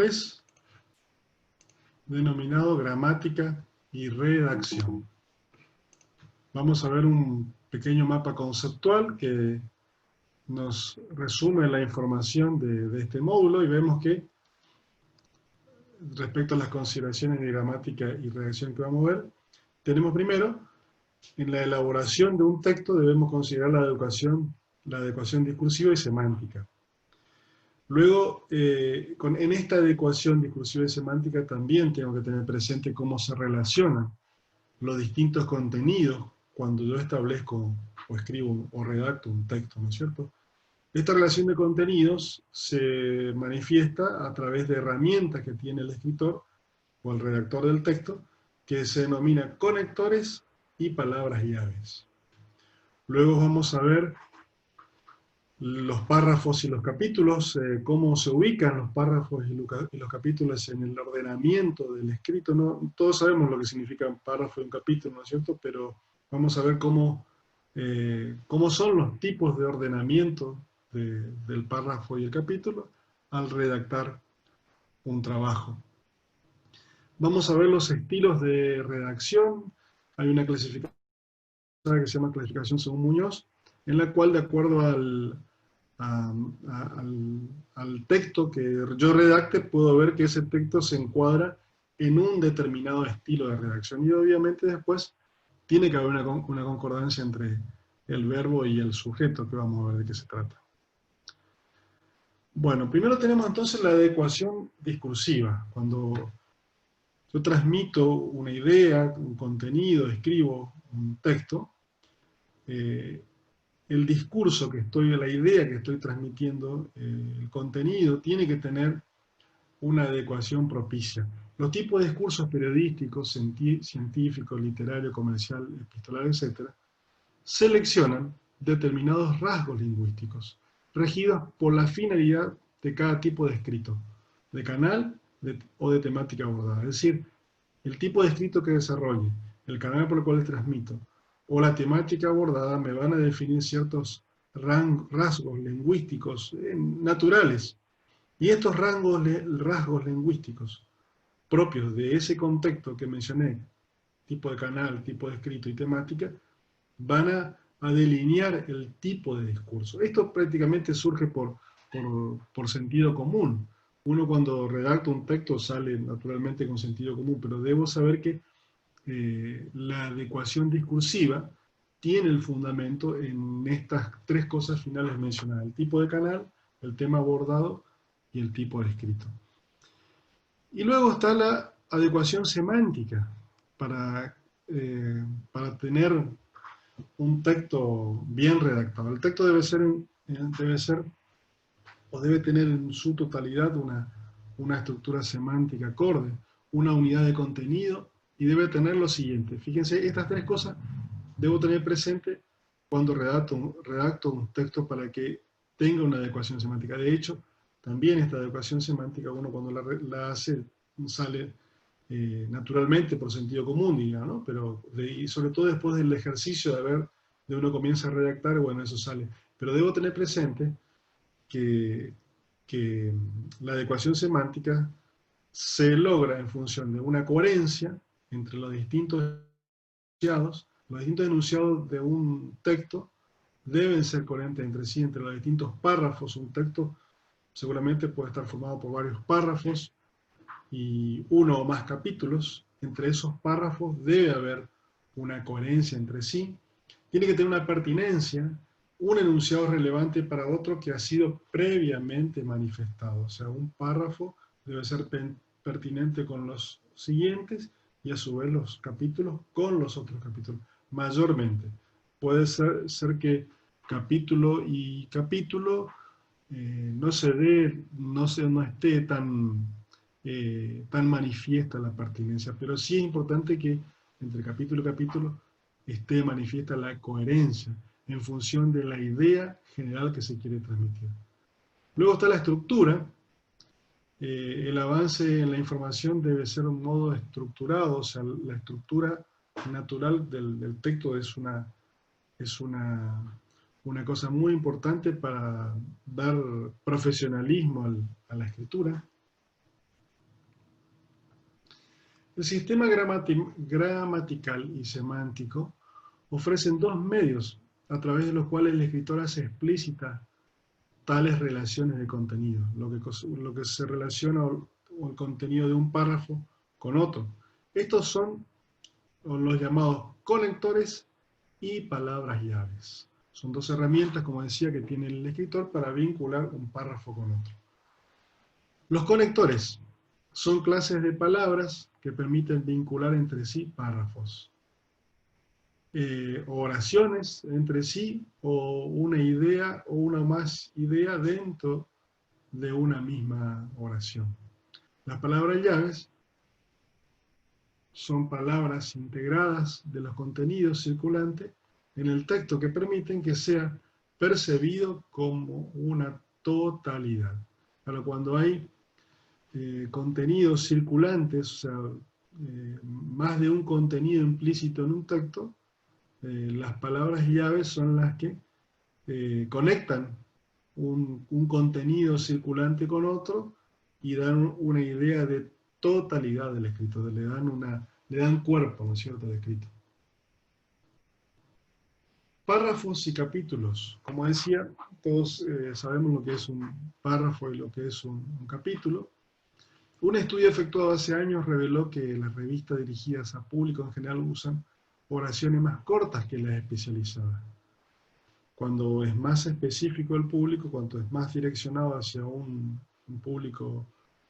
3, denominado gramática y redacción. Vamos a ver un pequeño mapa conceptual que nos resume la información de este módulo, y vemos que respecto a las consideraciones de gramática y redacción que vamos a ver, tenemos primero, en la elaboración de un texto debemos considerar la adecuación discursiva y semántica. Luego, en esta adecuación discursiva y semántica también tengo que tener presente cómo se relacionan los distintos contenidos cuando yo establezco o escribo o redacto un texto, ¿no es cierto? Esta relación de contenidos se manifiesta a través de herramientas que tiene el escritor o el redactor del texto, que se denomina conectores y palabras llaves. Luego vamos a ver los párrafos y los capítulos, cómo se ubican los párrafos y los capítulos en el ordenamiento del escrito, ¿no? Todos sabemos lo que significa un párrafo y un capítulo, ¿no es cierto? Pero vamos a ver cómo son los tipos de ordenamiento del párrafo y el capítulo al redactar un trabajo. Vamos a ver los estilos de redacción. Hay una clasificación que se llama clasificación según Muñoz, en la cual, de acuerdo al texto que yo redacte, puedo ver que ese texto se encuadra en un determinado estilo de redacción. Y obviamente después tiene que haber una concordancia entre el verbo y el sujeto, que vamos a ver de qué se trata. Bueno, primero tenemos entonces la adecuación discursiva. Cuando yo transmito una idea, un contenido, escribo un texto, el discurso la idea que estoy transmitiendo, el contenido, tiene que tener una adecuación propicia. Los tipos de discursos periodísticos, científicos, literarios, comercial, epistolar, etc., seleccionan determinados rasgos lingüísticos, regidos por la finalidad de cada tipo de escrito, de canal o de temática abordada. Es decir, el tipo de escrito que desarrolle, el canal por el cual transmito, o la temática abordada me van a definir ciertos rasgos lingüísticos naturales. Y estos rasgos lingüísticos propios de ese contexto que mencioné, tipo de canal, tipo de escrito y temática, van a delinear el tipo de discurso. Esto prácticamente surge por sentido común. Uno cuando redacta un texto sale naturalmente con sentido común, pero debo saber que la adecuación discursiva tiene el fundamento en estas tres cosas finales mencionadas: el tipo de canal, el tema abordado y el tipo de escrito. Y luego está la adecuación semántica para tener un texto bien redactado. El texto debe tener en su totalidad una estructura semántica acorde, una unidad de contenido, y debe tener lo siguiente. Fíjense, estas tres cosas debo tener presente cuando redacto un texto para que tenga una adecuación semántica. De hecho, también esta adecuación semántica, uno cuando la hace, sale naturalmente por sentido común, digamos, ¿no? Pero y sobre todo después del ejercicio de uno comienza a redactar, bueno, eso sale. Pero debo tener presente que la adecuación semántica se logra en función de una coherencia entre los distintos enunciados de un texto deben ser coherentes entre sí, entre los distintos párrafos. Un texto seguramente puede estar formado por varios párrafos y uno o más capítulos. Entre esos párrafos debe haber una coherencia entre sí. Tiene que tener una pertinencia, un enunciado relevante para otro que ha sido previamente manifestado. O sea, un párrafo debe ser pertinente con los siguientes y a su vez los capítulos con los otros capítulos. Mayormente. Puede ser que capítulo y capítulo no esté tan manifiesta la pertinencia, pero sí es importante que entre capítulo y capítulo esté manifiesta la coherencia en función de la idea general que se quiere transmitir. Luego está la estructura. El avance en la información debe ser un modo estructurado, o sea, la estructura natural del texto es una cosa muy importante para dar profesionalismo a la escritura. El sistema gramatical y semántico ofrecen dos medios a través de los cuales el escritor hace explícita tales relaciones de contenido, lo que se relaciona o el contenido de un párrafo con otro. Estos son los llamados conectores y palabras llaves. Son dos herramientas, como decía, que tiene el escritor para vincular un párrafo con otro. Los conectores son clases de palabras que permiten vincular entre sí párrafos, o oraciones entre sí, o una idea o una más idea dentro de una misma oración. Las palabras llaves son palabras integradas de los contenidos circulantes en el texto que permiten que sea percibido como una totalidad. Pero cuando hay contenidos circulantes, o sea, más de un contenido implícito en un texto, las palabras llaves son las que conectan un contenido circulante con otro y dan una idea de totalidad del escrito, le dan cuerpo, ¿no es cierto?, al escrito. Párrafos y capítulos. Como decía, todos sabemos lo que es un párrafo y lo que es un capítulo. Un estudio efectuado hace años reveló que las revistas dirigidas a público en general usan oraciones más cortas que las especializadas. Cuando es más específico el público, cuando es más direccionado hacia un público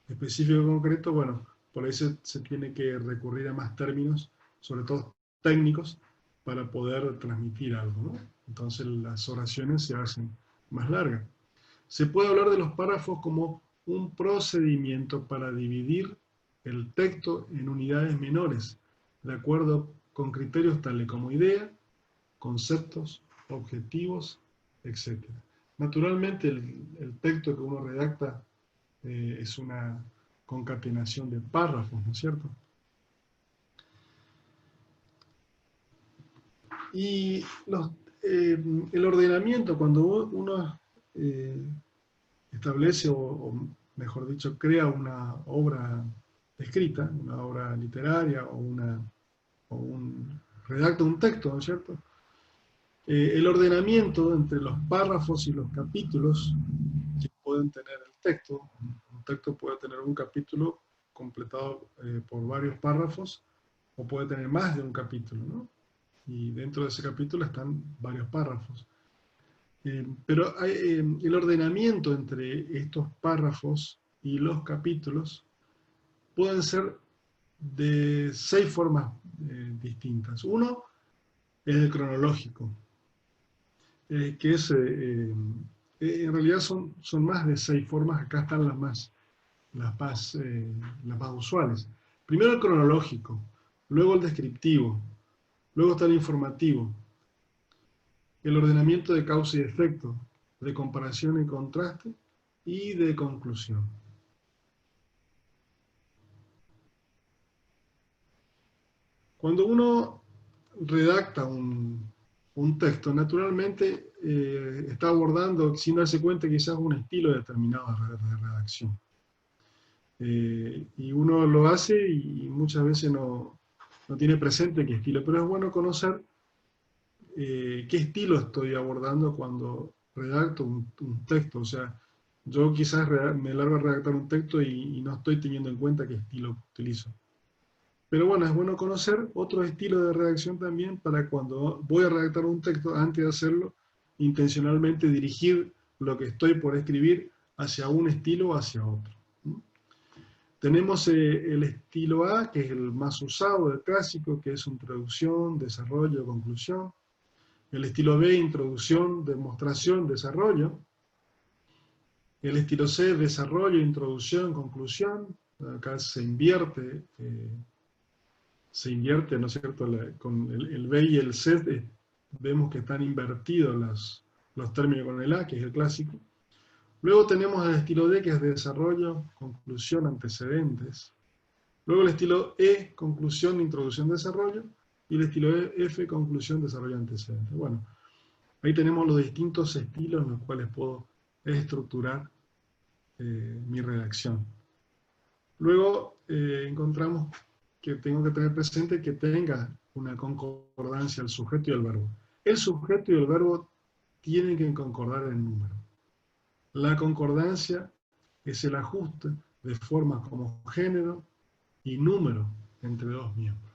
específico concreto, bueno, por eso se tiene que recurrir a más términos, sobre todo técnicos, para poder transmitir algo, ¿no? Entonces las oraciones se hacen más largas. Se puede hablar de los párrafos como un procedimiento para dividir el texto en unidades menores, de acuerdo con criterios tales como idea, conceptos, objetivos, etc. Naturalmente el texto que uno redacta es una concatenación de párrafos, ¿no es cierto? Y el ordenamiento, cuando uno establece, o mejor dicho, crea una obra escrita, una obra literaria, redacta un texto, ¿no es cierto? El ordenamiento entre los párrafos y los capítulos que pueden tener el texto. Un texto puede tener un capítulo completado por varios párrafos, o puede tener más de un capítulo, ¿no? Y dentro de ese capítulo están varios párrafos. Pero el ordenamiento entre estos párrafos y los capítulos pueden ser de 6 formas distintas. Uno es el cronológico, que es, en realidad son más de 6 formas, acá están las más usuales. Primero el cronológico, luego el descriptivo, luego está el informativo, el ordenamiento de causa y efecto, de comparación y contraste, y de conclusión. Cuando uno redacta un texto, naturalmente está abordando, sin darse cuenta, quizás un estilo determinado de redacción. Y uno lo hace y muchas veces no tiene presente qué estilo, pero es bueno conocer qué estilo estoy abordando cuando redacto un texto. O sea, yo quizás me largo a redactar un texto y no estoy teniendo en cuenta qué estilo utilizo. Pero bueno, es bueno conocer otro estilo de redacción también para cuando voy a redactar un texto, antes de hacerlo, intencionalmente dirigir lo que estoy por escribir hacia un estilo o hacia otro. Tenemos el estilo A, que es el más usado, el clásico, que es introducción, desarrollo, conclusión. El estilo B, introducción, demostración, desarrollo. El estilo C, desarrollo, introducción, conclusión. Acá se invierte, ¿no es cierto? Con el B y el C vemos que están invertidos los términos con el A, que es el clásico. Luego tenemos el estilo D, que es desarrollo, conclusión, antecedentes. Luego el estilo E, conclusión, introducción, desarrollo. Y el estilo F, conclusión, desarrollo, antecedentes. Bueno, ahí tenemos los distintos estilos en los cuales puedo estructurar mi redacción. Luego encontramos que tengo que tener presente que tenga una concordancia el sujeto y el verbo. El sujeto y el verbo tienen que concordar en número. La concordancia es el ajuste de formas como género y número entre dos miembros.